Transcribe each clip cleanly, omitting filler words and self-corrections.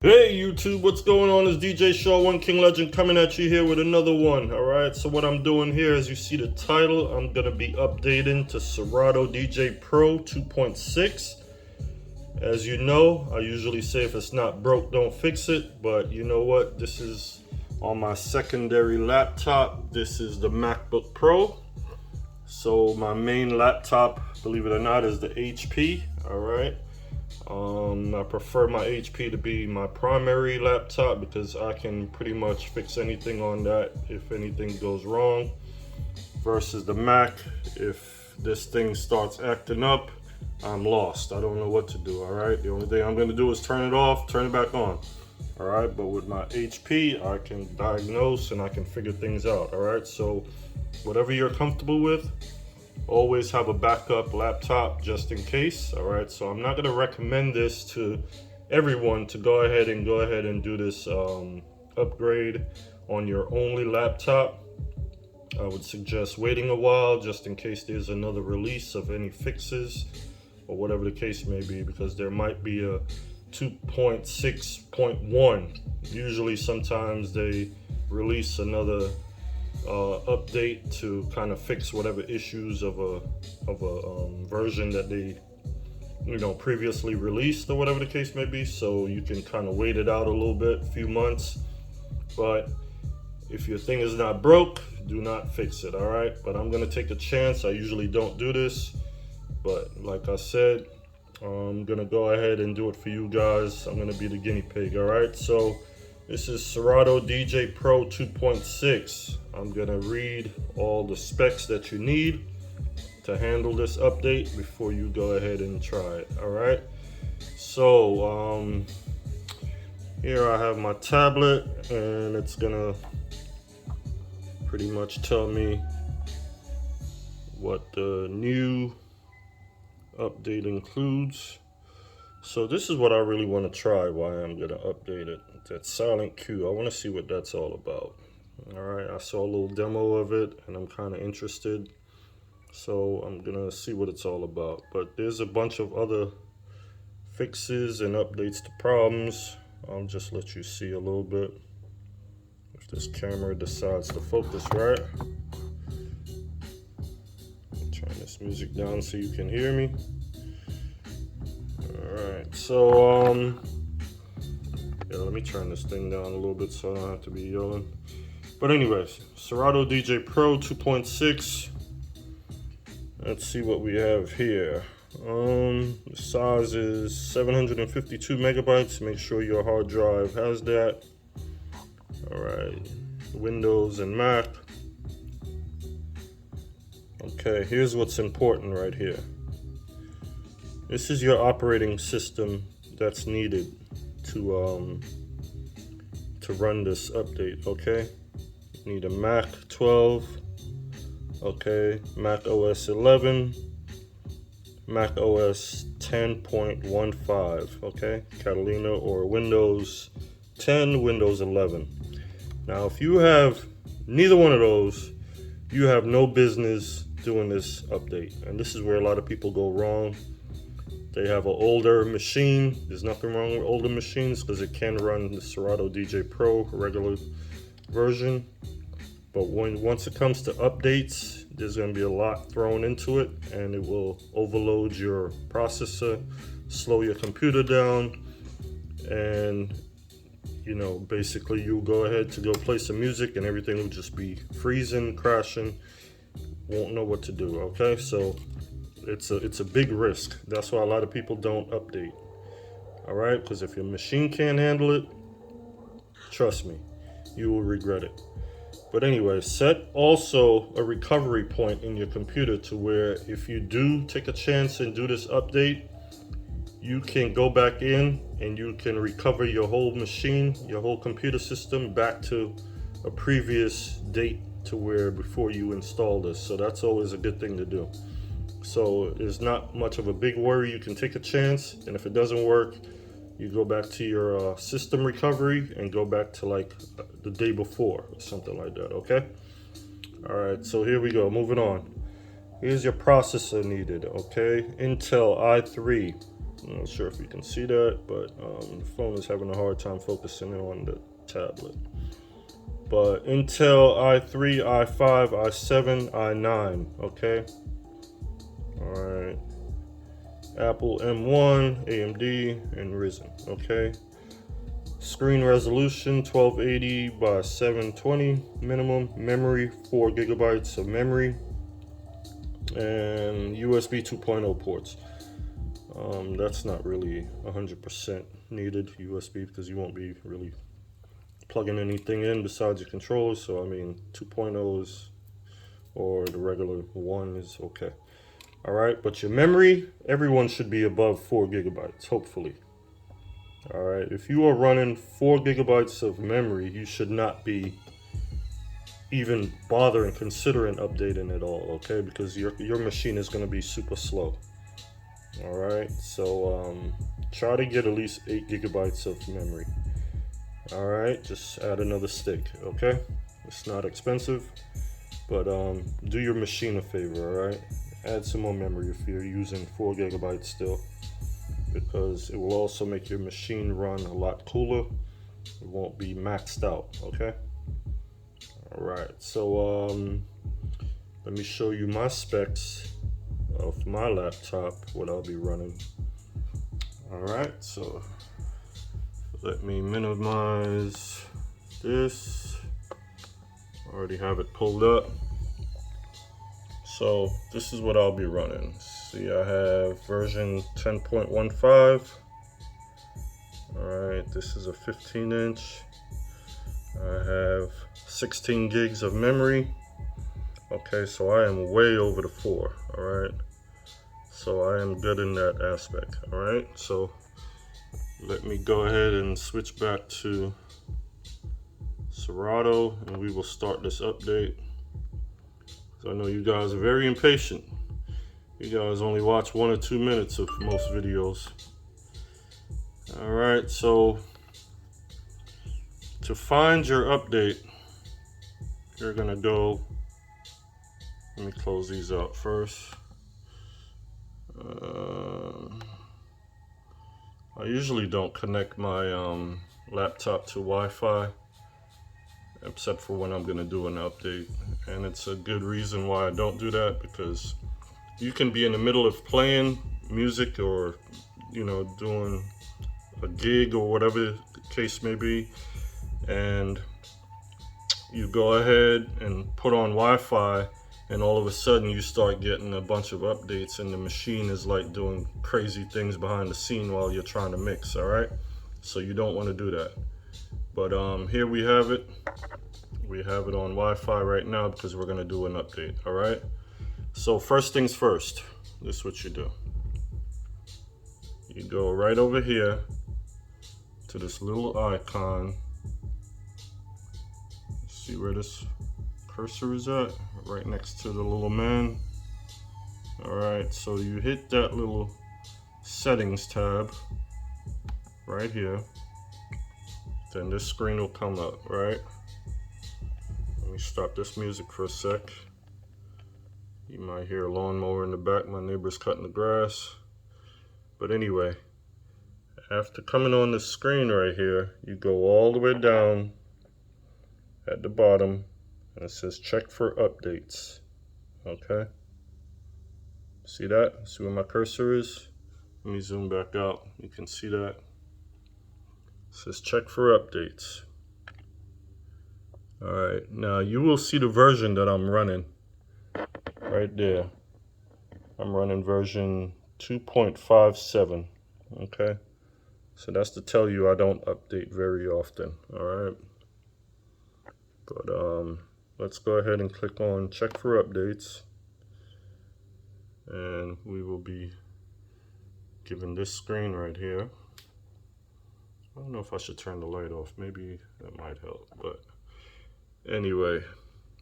Hey YouTube, what's going on? It's DJ Shaw, One King Legend, coming at you here with another one. Alright, so what I'm doing here, as you see the title, I'm going to be updating to Serato DJ Pro 2.6. As you know, I usually say if it's not broke, don't fix it. But you know what? This is on my secondary laptop. This is the MacBook Pro. So my main laptop, believe it or not, is the HP. Alright. I prefer my HP to be my primary laptop because I can pretty much fix anything on that if anything goes wrong, versus the Mac. If this thing starts acting up, I'm lost. I don't know what to do. All right, the only thing I'm going to do is turn it off, turn it back on. All right, but with my HP, I can diagnose and I can figure things out. All right, so whatever you're comfortable with, always have a backup laptop just in case. All right, so I'm not going to recommend this to everyone to go ahead and do this upgrade on your only laptop. I would suggest waiting a while just in case there's another release of any fixes or whatever the case may be, because there might be a 2.6.1. Usually sometimes they release another update to kind of fix whatever issues of a version that they previously released or whatever the case may be. So you can kind of wait it out a little bit, a few months. But if your thing is not broke, do not fix it. All right, but I'm gonna take a chance. I usually don't do this, but like I said, I'm gonna go ahead and do it for you guys. I'm gonna be the guinea pig. All right, so this is Serato DJ Pro 2.6. I'm gonna read all the specs that you need to handle this update before you go ahead and try it. All right, so here I have my tablet, and it's gonna pretty much tell me what the new update includes. So this is what I really want to try, why I'm gonna update it. That silent Q, I want to see what that's all about. All right, I saw a little demo of it and I'm kind of interested, so I'm gonna see what it's all about. But there's a bunch of other fixes and updates to problems. I'll just let you see a little bit if this camera decides to focus right. Turn this music down so you can hear me. Alright, so yeah, let me turn this thing down a little bit so I don't have to be yelling. But anyways, Serato DJ Pro 2.6. Let's see what we have here. The size is 752 megabytes. Make sure your hard drive has that. Alright, Windows and Mac. Okay, here's what's important right here. This is your operating system that's needed to run this update. Okay, you need a Mac 12, okay, Mac OS 11, Mac OS 10.15, okay, Catalina, or Windows 10, Windows 11. Now, if you have neither one of those, you have no business doing this update, and this is where a lot of people go wrong. They have an older machine. There's nothing wrong with older machines because it can run the Serato DJ Pro regular version. But once it comes to updates, there's going to be a lot thrown into it, and it will overload your processor, slow your computer down, and basically you'll go ahead to go play some music and everything will just be freezing, crashing, won't know what to do. Okay, so it's a big risk. That's why a lot of people don't update. All right, because if your machine can't handle it, trust me, you will regret it. But anyway, set also a recovery point in your computer to where if you do take a chance and do this update, you can go back in and you can recover your whole machine, your whole computer system back to a previous date to where before you install this. So that's always a good thing to do. So it's not much of a big worry. You can take a chance, and if it doesn't work, you go back to your system recovery and go back to like the day before or something like that. Okay. All right, so here we go, moving on. Here's your processor needed. Okay, Intel i3 I'm not sure if you can see that, but the phone is having a hard time focusing on the tablet. But Intel i3, i5, i7, i9, okay? Alright. Apple M1, AMD, and Ryzen, okay? Screen resolution 1280 by 720 minimum. Memory 4 gigabytes of memory. And USB 2.0 ports. That's not really 100% needed, USB, because you won't be really plugging anything in besides your controller. So I mean 2.0s or the regular one is okay. All right, but your memory, everyone should be above 4 gigabytes, hopefully. All right, if you are running 4 gigabytes of memory, you should not be even bothering considering updating it all, okay? Because your machine is going to be super slow. All right, so try to get at least 8 gigabytes of memory. All right, just add another stick, okay? It's not expensive, but do your machine a favor, all right? Add some more memory if you're using 4 gigabytes still, because it will also make your machine run a lot cooler. It won't be maxed out, okay? All right, so let me show you my specs of my laptop, what I'll be running. All right, so let me minimize this. Already have it pulled up. So this is what I'll be running. See, I have version 10.15. All right, this is a 15-inch. I have 16 gigs of memory. Okay, so I am way over the 4, all right? So I am good in that aspect, all right? So let me go ahead and switch back to Serato, and we will start this update. So I know you guys are very impatient. You guys only watch 1 or 2 minutes of most videos. All right, so to find your update, you're gonna go, let me close these out first. I usually don't connect my laptop to Wi-Fi, except for when I'm gonna do an update. And it's a good reason why I don't do that, because you can be in the middle of playing music or, you know, doing a gig or whatever the case may be, and you go ahead and put on Wi-Fi, and all of a sudden you start getting a bunch of updates, and the machine is like doing crazy things behind the scene while you're trying to mix, all right? So you don't want to do that. But here we have it. We have it on Wi-Fi right now because we're gonna do an update, all right? So first things first, this is what you do. You go right over here to this little icon. See where this cursor is at? Right next to the little man. All right, so you hit that little settings tab right here. Then this screen will come up, right? Let me stop this music for a sec. You might hear a lawnmower in the back. My neighbor's cutting the grass. But anyway, after coming on the screen right here, you go all the way down at the bottom, and it says check for updates. Okay? See that? See where my cursor is? Let me zoom back out. You can see that. It says check for updates. Alright, now you will see the version that I'm running right there. I'm running version 2.57. Okay? So that's to tell you I don't update very often. Alright? But let's go ahead and click on check for updates. And we will be given this screen right here. I don't know if I should turn the light off. Maybe that might help. But anyway,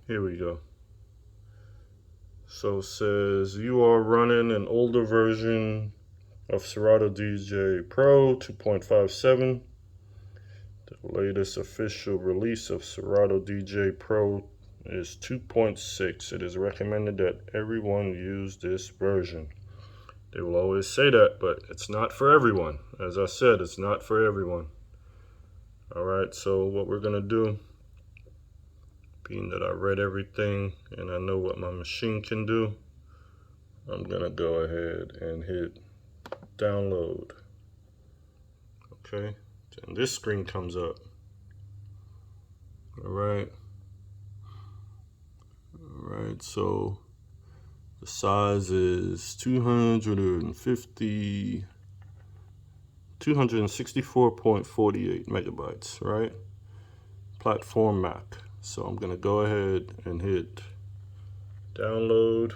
here we go. So it says you are running an older version of Serato DJ Pro 2.57. The latest official release of Serato DJ Pro is 2.6. It is recommended that everyone use this version. They will always say that, but it's not for everyone. As I said, it's not for everyone. All right, so what we're gonna do, being that I read everything and I know what my machine can do, I'm gonna go ahead and hit download. Okay, and this screen comes up. All right, so the size is 264.48 megabytes, right? Platform Mac. So I'm gonna go ahead and hit download.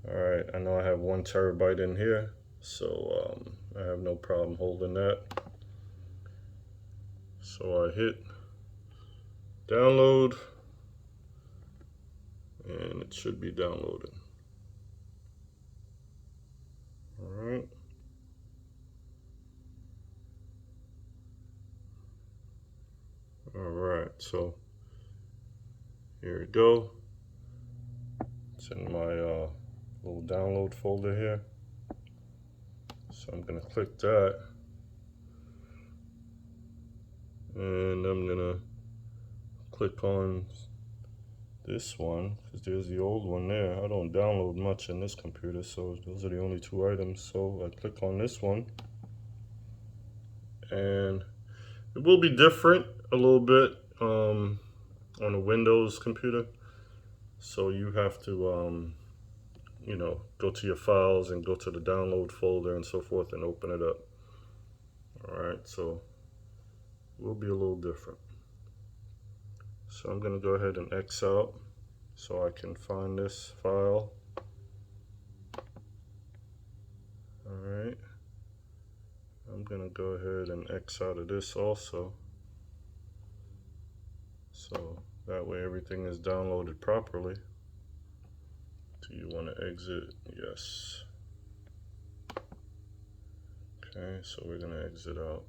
All right, I know I have 1 terabyte in here, so I have no problem holding that. So I hit download, and it should be downloading. All right. All right, so here we go. It's in my little download folder here. So I'm gonna click that, and I'm gonna click on this one because there's the old one there. I don't download much in this computer, so those are the only 2 items. So I click on this one, and it will be different a little bit on a Windows computer. So you have to go to your files and go to the download folder and so forth and open it up. All right, so it will be a little different. So I'm gonna go ahead and X out so I can find this file. All right, I'm gonna go ahead and X out of this also, so that way everything is downloaded properly. Do you want to exit? Yes. Okay, so we're gonna exit out.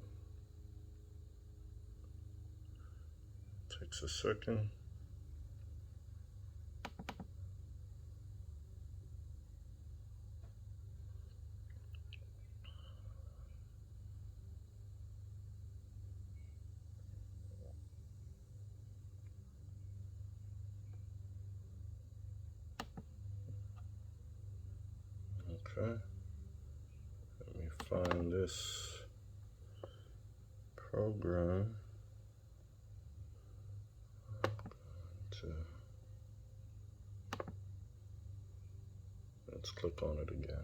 Takes a second. Okay, let me find this program. Let's click on it again.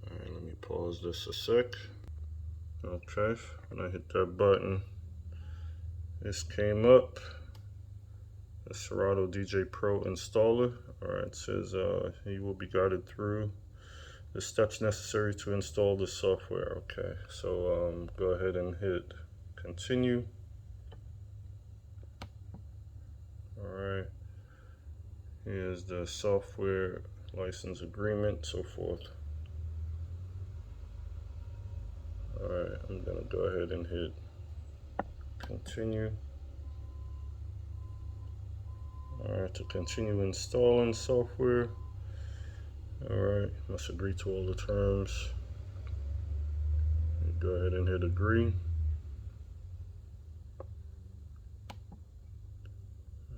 All right, let me pause this a sec. Okay, when I hit that button, this came up. The Serato DJ Pro Installer. All right, it says you will be guided through the steps necessary to install the software. Okay, so go ahead and hit continue. All right, here's the software license agreement, so forth. All right, I'm gonna go ahead and hit continue. All right, to continue installing software. All right, must agree to all the terms. Go ahead and hit agree.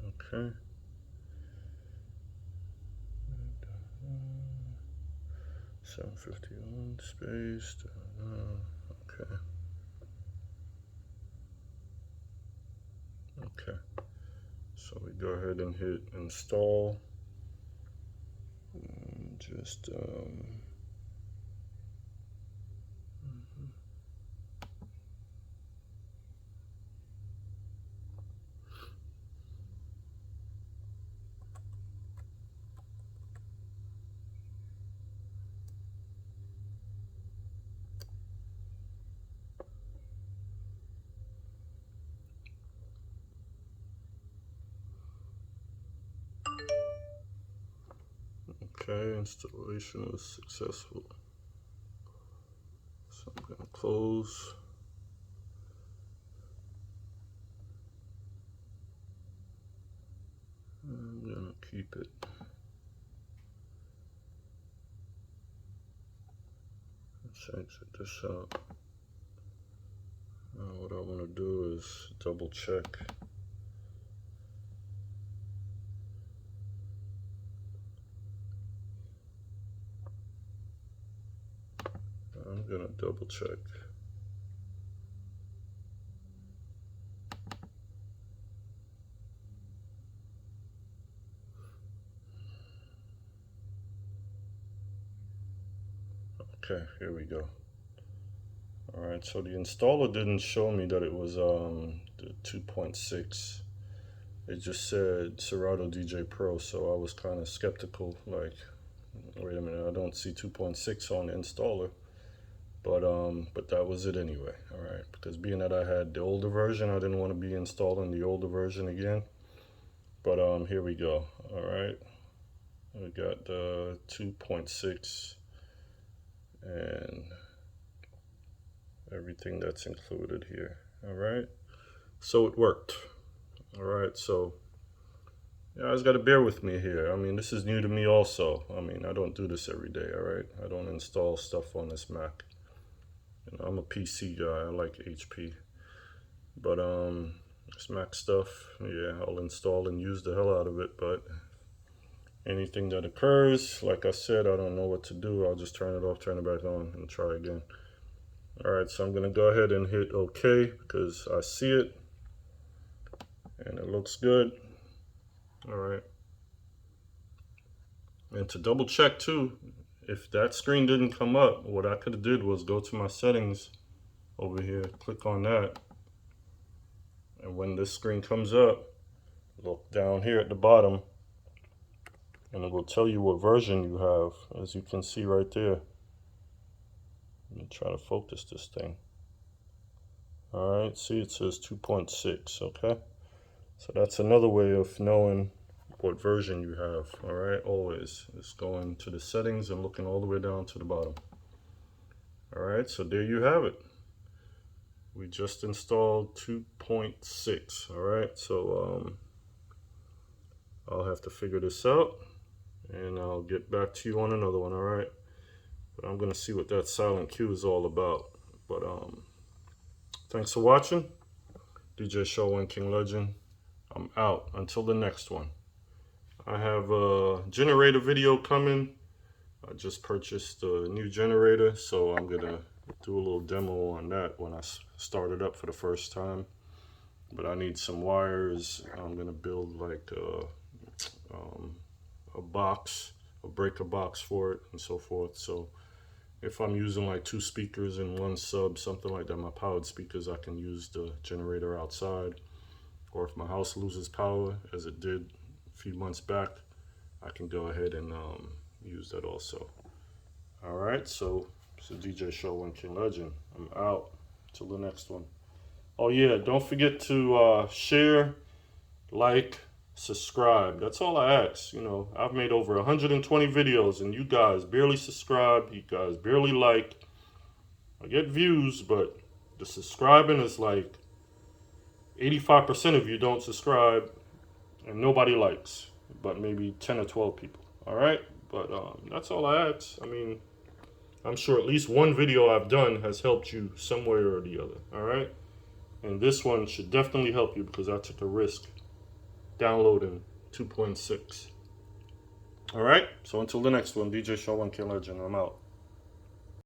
Okay. 751 space. Okay. Okay. So we go ahead and hit install. And just okay, installation was successful. So I'm gonna close. I'm gonna keep it. Let's exit this out. Now what I want to do is double check. I'm gonna double check. Okay, here we go. All right, so the installer didn't show me that it was the 2.6. It just said Serato DJ Pro, so I was kind of skeptical, like, wait a minute, I don't see 2.6 on the installer. But that was it anyway. All right, because being that I had the older version, I didn't want to be installing the older version again. But here we go. All right, we got the 2.6 and everything that's included here. All right, so it worked. All right, so you guys got to bear with me here. I mean, this is new to me also. I mean, I don't do this every day. All right, I don't install stuff on this Mac. You know, I'm a PC guy. I like HP. But this Mac stuff, yeah, I'll install and use the hell out of it. But anything that occurs, like I said, I don't know what to do. I'll just turn it off, turn it back on, and try again. All right, so I'm gonna go ahead and hit OK because I see it and it looks good. All right. And to double check too, if that screen didn't come up, what I could have did was go to my settings over here, click on that. And when this screen comes up, look down here at the bottom, and it will tell you what version you have, as you can see right there. Let me try to focus this thing. All right, see it says 2.6, okay? So that's another way of knowing what version you have, all right? Always, it's going to the settings and looking all the way down to the bottom. All right, so there you have it. We just installed 2.6, all right? So I'll have to figure this out and I'll get back to you on another one, all right? But I'm gonna see what that silent Q is all about. But thanks for watching. DJ Show and King Legend. I'm out until the next one. I have a generator video coming. I just purchased a new generator, so I'm gonna do a little demo on that when I start it up for the first time. But I need some wires. I'm gonna build like a box, a breaker box for it and so forth. So if I'm using like 2 speakers and 1 sub, something like that, my powered speakers, I can use the generator outside. Or if my house loses power, as it did a few months back, I can go ahead and use that also. All right, so it's a DJ Show and King Legend. I'm out till the next one. Oh yeah, don't forget to share, like, subscribe. That's all I ask. You know, I've made over 120 videos and you guys barely subscribe, you guys barely like. I get views, but the subscribing is like 85% of you don't subscribe and nobody likes, but maybe 10 or 12 people. All right, but that's all I ask. I mean, I'm sure at least one video I've done has helped you some way or the other. All right, and this one should definitely help you because I took a risk downloading 2.6. All right, so until the next one, DJ Show and King Legend, I'm out.